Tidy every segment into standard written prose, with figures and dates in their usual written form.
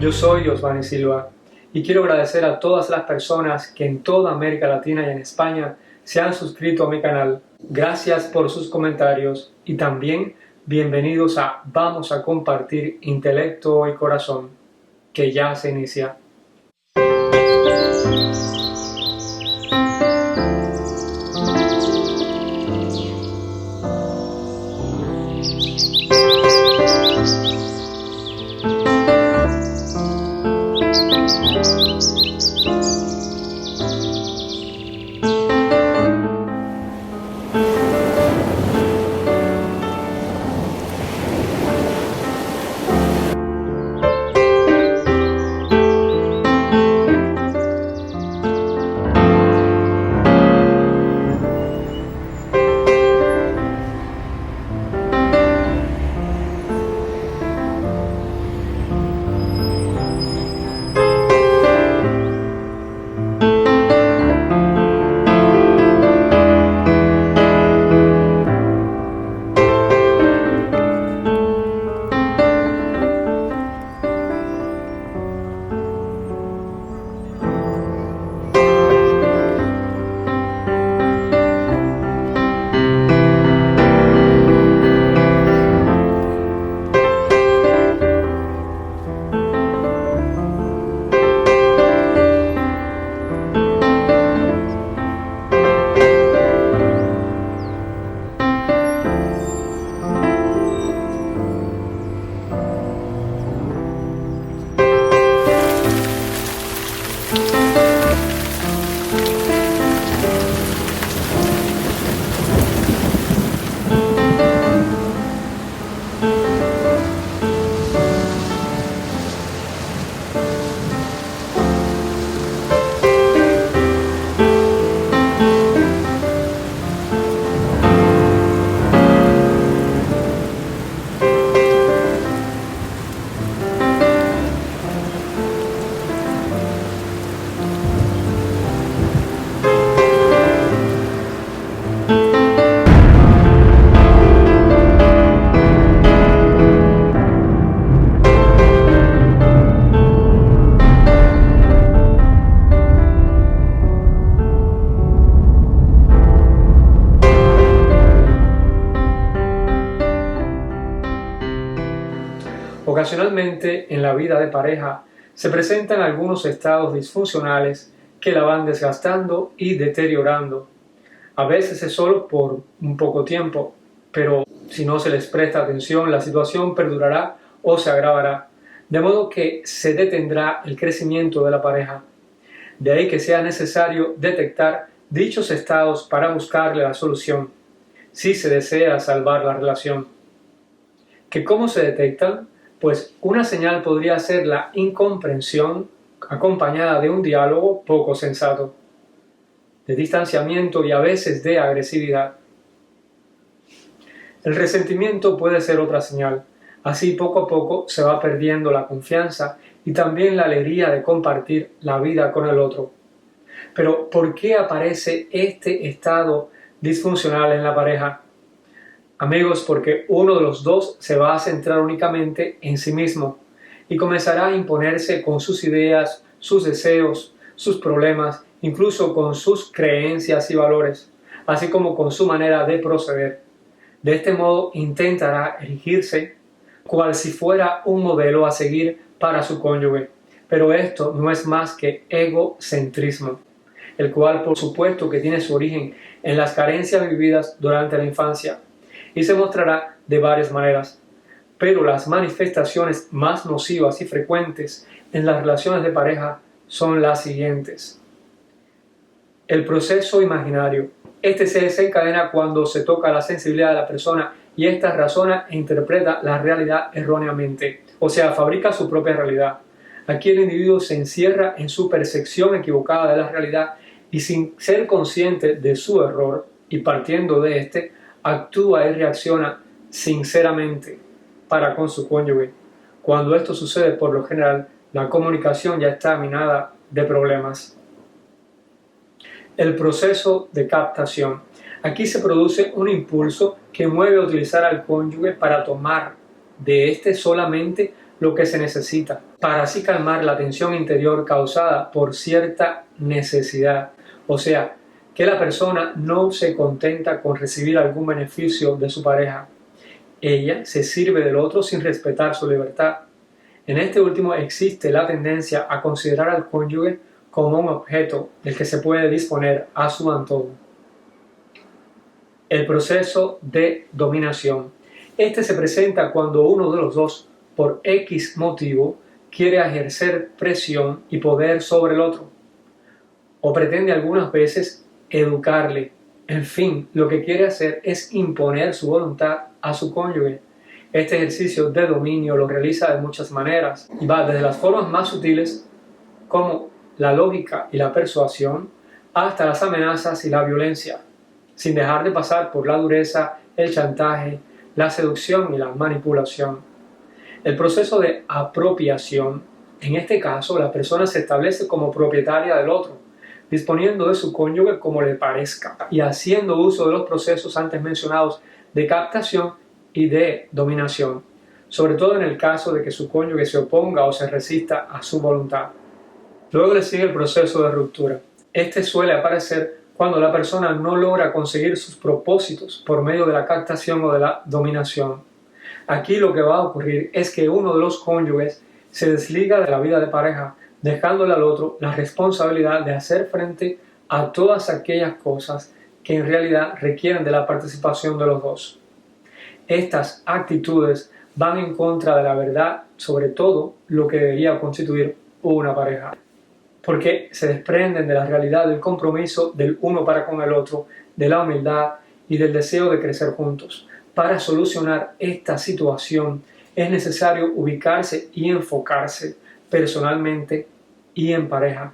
Yo soy Osvani Silva y quiero agradecer a todas las personas que en toda América Latina y en España se han suscrito a mi canal. Gracias por sus comentarios y también bienvenidos a Vamos a compartir intelecto y corazón, que ya se inicia. Ocasionalmente en la vida de pareja se presentan algunos estados disfuncionales que la van desgastando y deteriorando. A veces es solo por un poco tiempo, pero si no se les presta atención, la situación perdurará o se agravará, de modo que se detendrá el crecimiento de la pareja. De ahí que sea necesario detectar dichos estados para buscarle la solución, si se desea salvar la relación. ¿Que cómo se detectan? Pues una señal podría ser la incomprensión acompañada de un diálogo poco sensato, de distanciamiento y a veces de agresividad. El resentimiento puede ser otra señal. Así poco a poco se va perdiendo la confianza y también la alegría de compartir la vida con el otro. Pero ¿por qué aparece este estado disfuncional en la pareja? Amigos, porque uno de los dos se va a centrar únicamente en sí mismo y comenzará a imponerse con sus ideas, sus deseos, sus problemas, incluso con sus creencias y valores, así como con su manera de proceder. De este modo intentará erigirse cual si fuera un modelo a seguir para su cónyuge, pero esto no es más que egocentrismo, el cual por supuesto que tiene su origen en las carencias vividas durante la infancia, y se mostrará de varias maneras, pero las manifestaciones más nocivas y frecuentes en las relaciones de pareja son las siguientes. El proceso imaginario. Este se desencadena cuando se toca la sensibilidad de la persona y ésta razona e interpreta la realidad erróneamente, o sea, fabrica su propia realidad. Aquí el individuo se encierra en su percepción equivocada de la realidad y sin ser consciente de su error y partiendo de este, actúa y reacciona sinceramente para con su cónyuge. Cuando esto sucede, por lo general, la comunicación ya está minada de problemas. El proceso de captación. Aquí se produce un impulso que mueve a utilizar al cónyuge para tomar de éste solamente lo que se necesita, para así calmar la tensión interior causada por cierta necesidad. O sea, que la persona no se contenta con recibir algún beneficio de su pareja. Ella se sirve del otro sin respetar su libertad. En este último existe la tendencia a considerar al cónyuge como un objeto del que se puede disponer a su antojo. El proceso de dominación. Este se presenta cuando uno de los dos, por X motivo, quiere ejercer presión y poder sobre el otro, o pretende algunas veces educarle. En fin, lo que quiere hacer es imponer su voluntad a su cónyuge. Este ejercicio de dominio lo realiza de muchas maneras y va desde las formas más sutiles, como la lógica y la persuasión, hasta las amenazas y la violencia, sin dejar de pasar por la dureza, el chantaje, la seducción y la manipulación. El proceso de apropiación, en este caso la persona se establece como propietaria del otro, disponiendo de su cónyuge como le parezca y haciendo uso de los procesos antes mencionados de captación y de dominación, sobre todo en el caso de que su cónyuge se oponga o se resista a su voluntad. Luego le sigue el proceso de ruptura. Este suele aparecer cuando la persona no logra conseguir sus propósitos por medio de la captación o de la dominación. Aquí lo que va a ocurrir es que uno de los cónyuges se desliga de la vida de pareja, dejándole al otro la responsabilidad de hacer frente a todas aquellas cosas que en realidad requieren de la participación de los dos. Estas actitudes van en contra de la verdad sobre todo lo que debería constituir una pareja, porque se desprenden de la realidad del compromiso del uno para con el otro, de la humildad y del deseo de crecer juntos. Para solucionar esta situación es necesario ubicarse y enfocarse personalmente y en pareja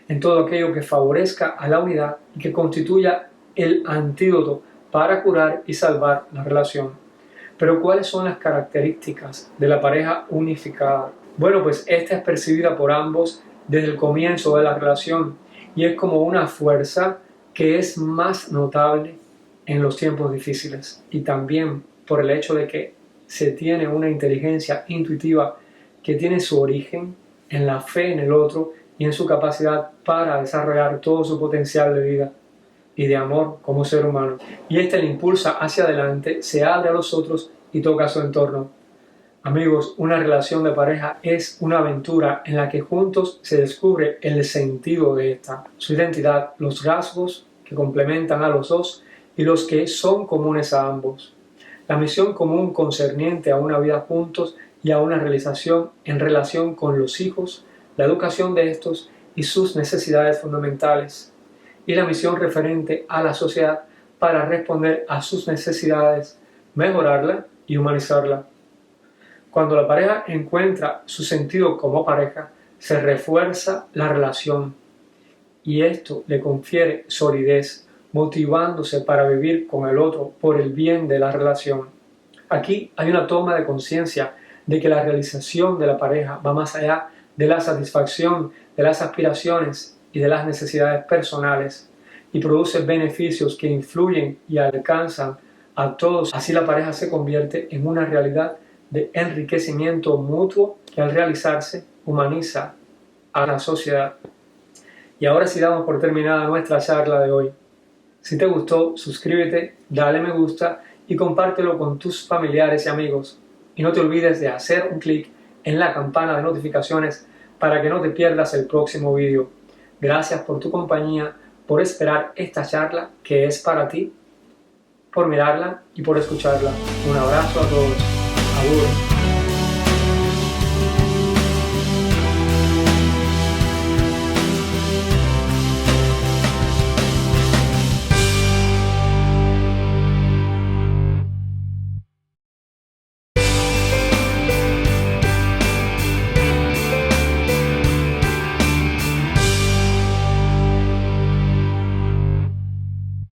en todo aquello que favorezca a la unidad y que constituya el antídoto para curar y salvar la relación. Pero ¿cuáles son las características de la pareja unificada? Bueno, pues esta es percibida por ambos desde el comienzo de la relación y es como una fuerza que es más notable en los tiempos difíciles, y también por el hecho de que se tiene una inteligencia intuitiva que tiene su origen en la fe en el otro y en su capacidad para desarrollar todo su potencial de vida y de amor como ser humano. Y este le impulsa hacia adelante, se abre a los otros y toca a su entorno. Amigos, una relación de pareja es una aventura en la que juntos se descubre el sentido de esta, su identidad, los rasgos que complementan a los dos y los que son comunes a ambos. La misión común concerniente a una vida juntos y a una realización en relación con los hijos, la educación de estos y sus necesidades fundamentales, y la misión referente a la sociedad para responder a sus necesidades, mejorarla y humanizarla. Cuando la pareja encuentra su sentido como pareja, se refuerza la relación y esto le confiere solidez, motivándose para vivir con el otro por el bien de la relación. Aquí hay una toma de conciencia de que la realización de la pareja va más allá de la satisfacción de las aspiraciones y de las necesidades personales y produce beneficios que influyen y alcanzan a todos. Así la pareja se convierte en una realidad de enriquecimiento mutuo que al realizarse humaniza a la sociedad. Y ahora sí damos por terminada nuestra charla de hoy. Si te gustó, suscríbete, dale me gusta y compártelo con tus familiares y amigos. Y no te olvides de hacer un clic en la campana de notificaciones para que no te pierdas el próximo vídeo. Gracias por tu compañía, por esperar esta charla que es para ti, por mirarla y por escucharla. Un abrazo a todos. Agur.